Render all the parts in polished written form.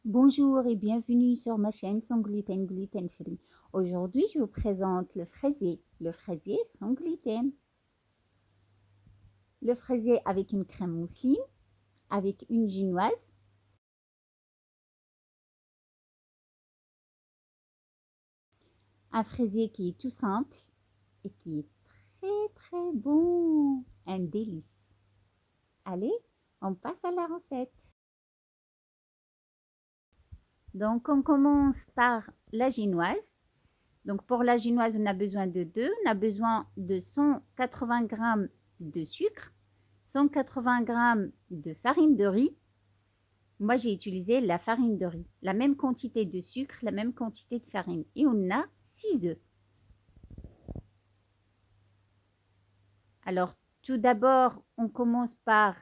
Bonjour et bienvenue sur ma chaîne sans gluten, gluten free. Aujourd'hui, je vous présente le fraisier sans gluten. Le fraisier avec une crème mousseline, avec une ginoise, un fraisier qui est tout simple et qui est très bon, un délice. Allez, on passe à la recette. Donc, on commence par la ginoise. Donc, pour la ginoise, on a besoin de deux. On a besoin de 180 g de sucre, 180 g de farine de riz. Moi, j'ai utilisé la farine de riz. La même quantité de sucre, la même quantité de farine. Et on a 6 œufs. Alors, tout d'abord, on commence par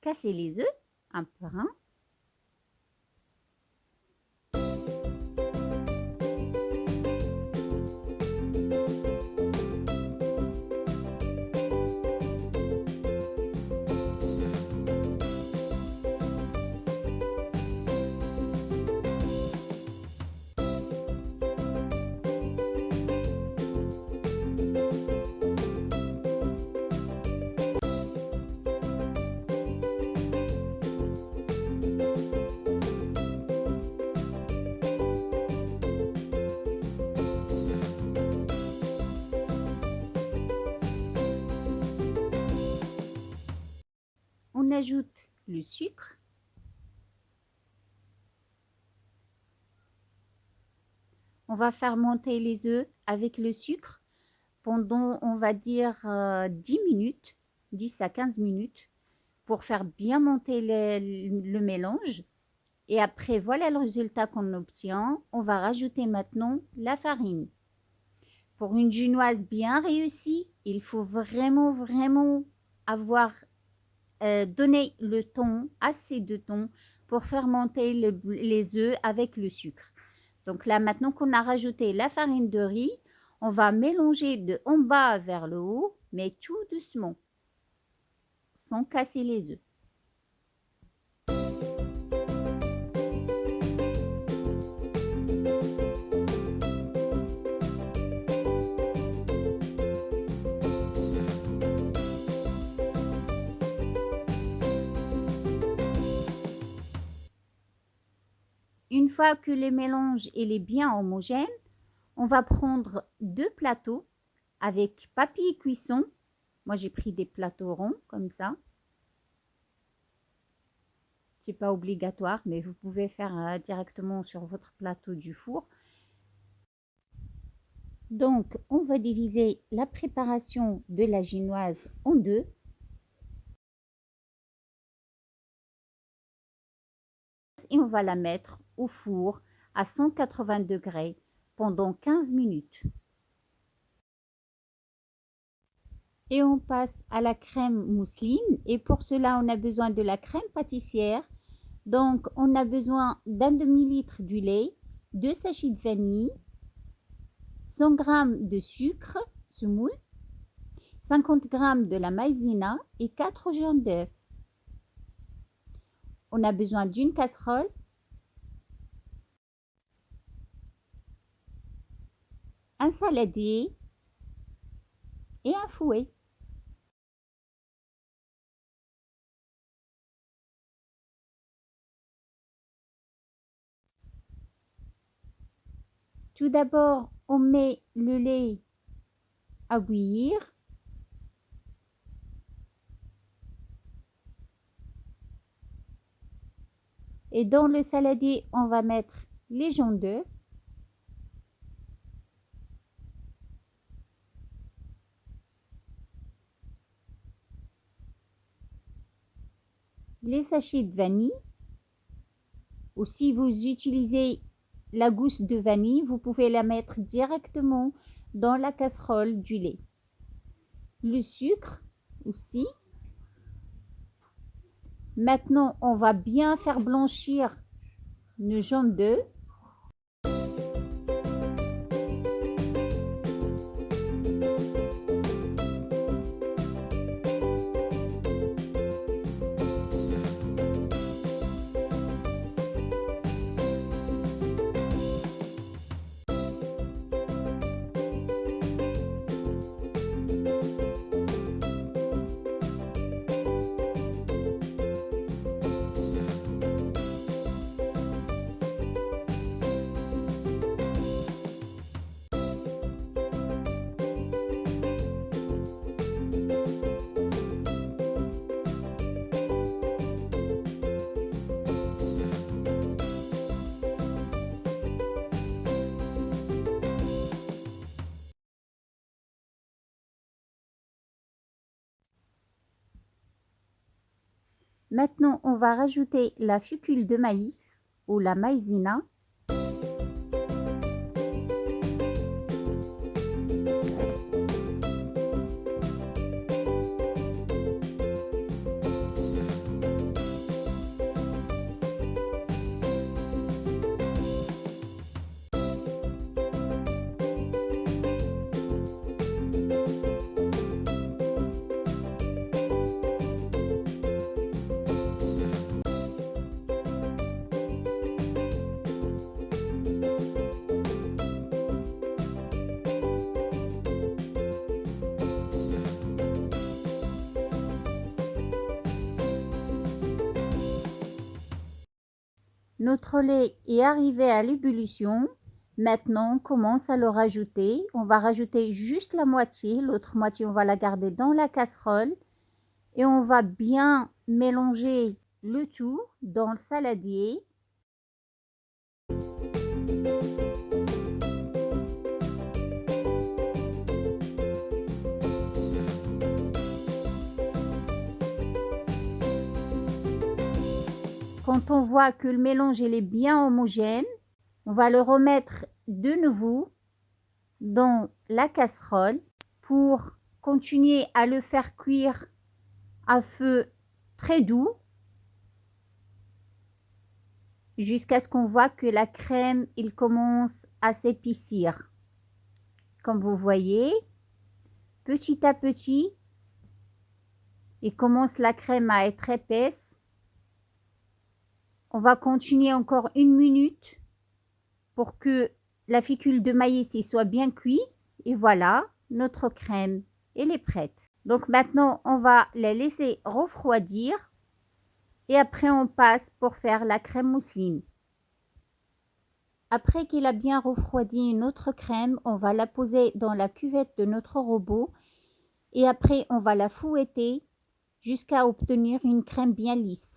casser les œufs, un par un. On ajoute le sucre. On va faire monter les œufs avec le sucre pendant, on va dire, 10 minutes, 10 à 15 minutes, pour faire bien monter le mélange. Et après, voilà le résultat qu'on obtient. On va rajouter maintenant la farine. Pour une ginoise bien réussie, il faut vraiment avoir donné le temps, assez de temps, pour faire monter les œufs avec le sucre. Donc là, maintenant qu'on a rajouté la farine de riz, on va mélanger de en bas vers le haut, mais tout doucement, sans casser les œufs. Une fois que le mélange est bien homogène, on va prendre 2 plateaux avec papier cuisson. Moi, j'ai pris des plateaux ronds comme ça. C'est pas obligatoire, mais vous pouvez faire directement sur votre plateau du four. Donc, on va diviser la préparation de la ginoise en deux. Et on va la mettre au four à 180 degrés pendant 15 minutes. Et on passe à la crème mousseline. Et pour cela, on a besoin de la crème pâtissière. Donc, on a besoin d'un demi-litre du lait, 2 sachets de vanille, 100 g de sucre semoule, 50 g de la maïzena et 4 jaunes d'œufs. On a besoin d'une casserole, un saladier et un fouet. Tout d'abord, on met le lait à bouillir. Et dans le saladier, on va mettre les jaunes d'œufs. Les sachets de vanille. Ou si vous utilisez la gousse de vanille, vous pouvez la mettre directement dans la casserole du lait. Le sucre aussi. Maintenant, on va bien faire blanchir nos jaunes d'œufs. Maintenant, on va rajouter la fécule de maïs ou la maïzena. Notre lait est arrivé à l'ébullition. Maintenant, on commence à le rajouter. On va rajouter juste la moitié. L'autre moitié, on va la garder dans la casserole. Et on va bien mélanger le tout dans le saladier. Quand on voit que le mélange il est bien homogène, on va le remettre de nouveau dans la casserole pour continuer à le faire cuire à feu très doux jusqu'à ce qu'on voit que la crème il commence à s'épaissir. Comme vous voyez, petit à petit, il commence la crème à être épaisse. On va continuer encore 1 minute pour que la fécule de maïs soit bien cuite. Et voilà, notre crème, elle est prête. Donc maintenant, on va la laisser refroidir. Et après, on passe pour faire la crème mousseline. Après qu'il a bien refroidi notre crème, on va la poser dans la cuvette de notre robot. Et après, on va la fouetter jusqu'à obtenir une crème bien lisse.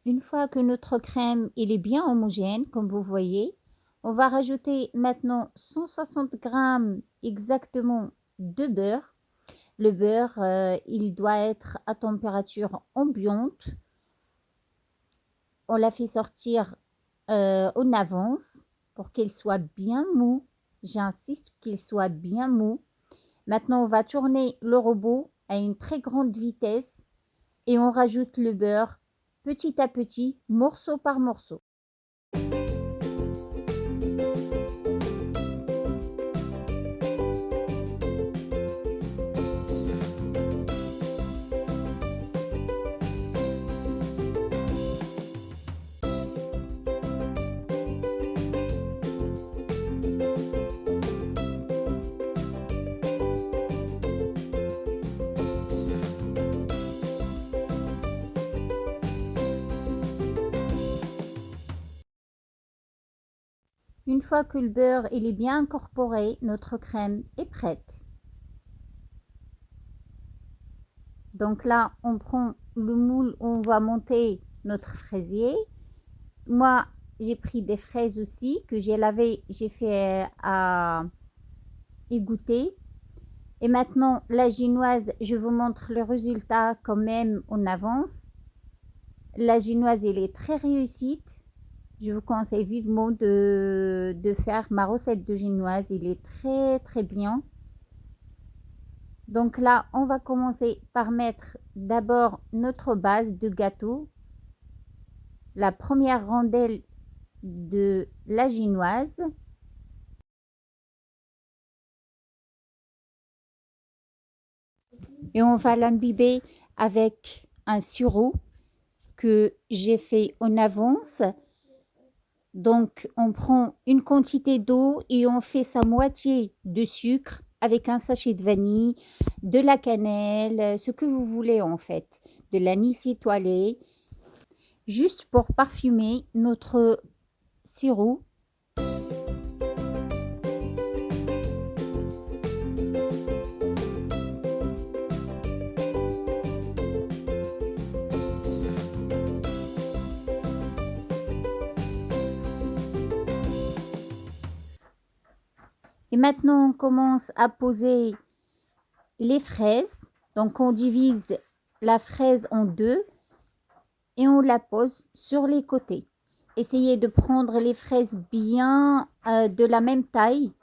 Une fois que notre crème il est bien homogène, comme vous voyez, on va rajouter maintenant 160 g exactement de beurre. Le beurre, il doit être à température ambiante. On la fait sortir en avance pour qu'il soit bien mou. J'insiste qu'il soit bien mou. Maintenant, on va tourner le robot à une très grande vitesse et on rajoute le beurre petit à petit, morceau par morceau. Une fois que le beurre il est bien incorporé, notre crème est prête. Donc là, on prend le moule où on va monter notre fraisier. Moi, j'ai pris des fraises aussi que j'ai lavées, j'ai fait à égoutter. Et maintenant, la génoise, je vous montre le résultat quand même en avance. La génoise, elle est très réussite. Je vous conseille vivement de faire ma recette de génoise. Il est très très bien. Donc là, on va commencer par mettre d'abord notre base de gâteau. La première rondelle de la génoise. Et on va l'imbiber avec un sirop que j'ai fait en avance. Donc, on prend une quantité d'eau et on fait sa moitié de sucre avec un sachet de vanille, de la cannelle, ce que vous voulez en fait, de l'anis étoilé, juste pour parfumer notre sirop. Et maintenant, on commence à poser les fraises. Donc, on divise la fraise en deux et on la pose sur les côtés. Essayez de prendre les fraises bien de la même taille.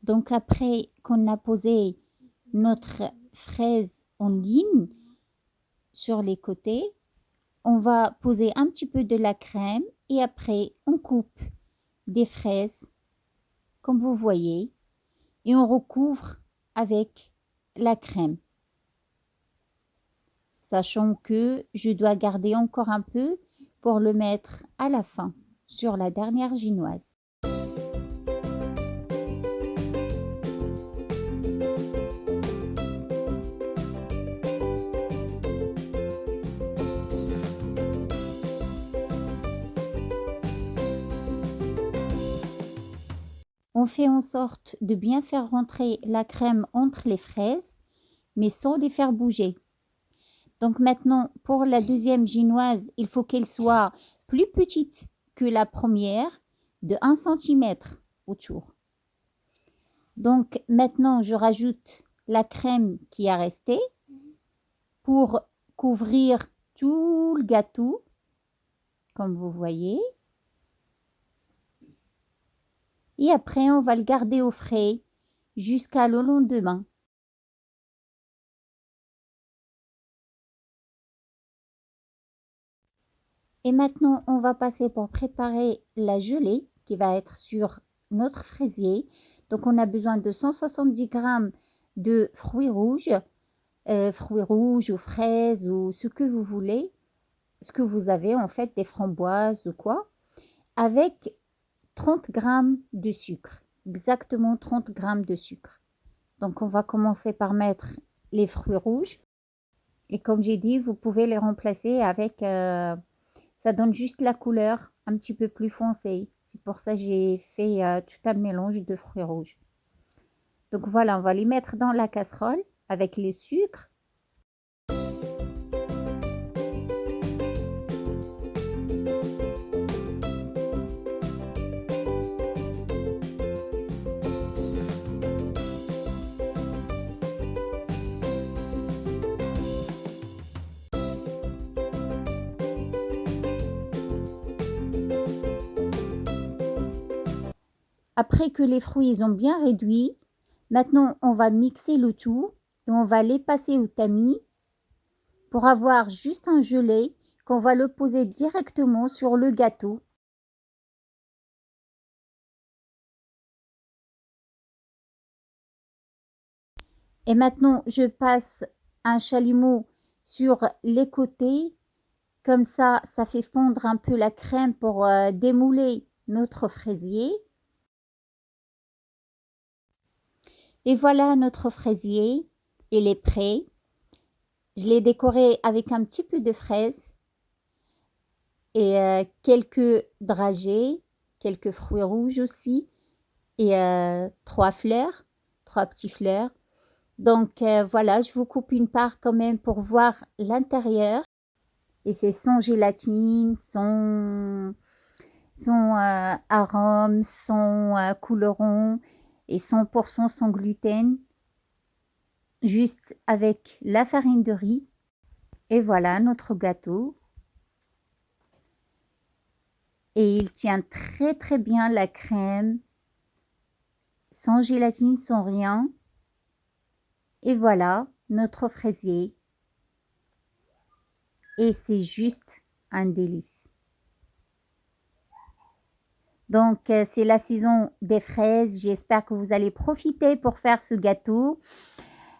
Donc après qu'on a posé notre fraise en ligne sur les côtés, on va poser un petit peu de la crème et après on coupe des fraises comme vous voyez et on recouvre avec la crème. Sachant que je dois garder encore un peu pour le mettre à la fin sur la dernière génoise. On fait en sorte de bien faire rentrer la crème entre les fraises, mais sans les faire bouger. Donc maintenant, pour la deuxième génoise, il faut qu'elle soit plus petite que la première, de 1 cm autour. Donc maintenant, je rajoute la crème qui a resté pour couvrir tout le gâteau, comme vous voyez. Et après, on va le garder au frais jusqu'à le lendemain. Et maintenant, on va passer pour préparer la gelée qui va être sur notre fraisier. Donc, on a besoin de 170 g de fruits rouges ou fraises ou ce que vous voulez, ce que vous avez en fait, des framboises ou quoi, avec 30 g de sucre, exactement 30 g de sucre. Donc, on va commencer par mettre les fruits rouges. Et comme j'ai dit, vous pouvez les remplacer avec... ça donne juste la couleur un petit peu plus foncée. C'est pour ça que j'ai fait tout un mélange de fruits rouges. Donc voilà, on va les mettre dans la casserole avec le sucre. Après que les fruits ont bien réduit, maintenant on va mixer le tout et on va les passer au tamis pour avoir juste un gelé qu'on va le poser directement sur le gâteau. Et maintenant je passe un chalumeau sur les côtés, comme ça fait fondre un peu la crème pour démouler notre fraisier. Et voilà notre fraisier, il est prêt. Je l'ai décoré avec un petit peu de fraises et quelques dragées, quelques fruits rouges aussi et 3 fleurs, 3 petits fleurs. Donc voilà, je vous coupe une part quand même pour voir l'intérieur. Et c'est sans gélatine, sans arôme, sans colorant et 100% sans gluten. Juste avec la farine de riz Et voilà notre gâteau. Et il tient très très bien la crème, sans gélatine, sans rien. Et voilà notre fraisier. Et c'est juste un délice. Donc, c'est la saison des fraises. J'espère que vous allez profiter pour faire ce gâteau,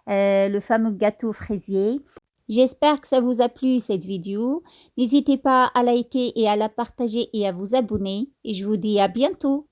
le fameux gâteau fraisier. J'espère que ça vous a plu cette vidéo. N'hésitez pas à liker et à la partager et à vous abonner. Et je vous dis à bientôt.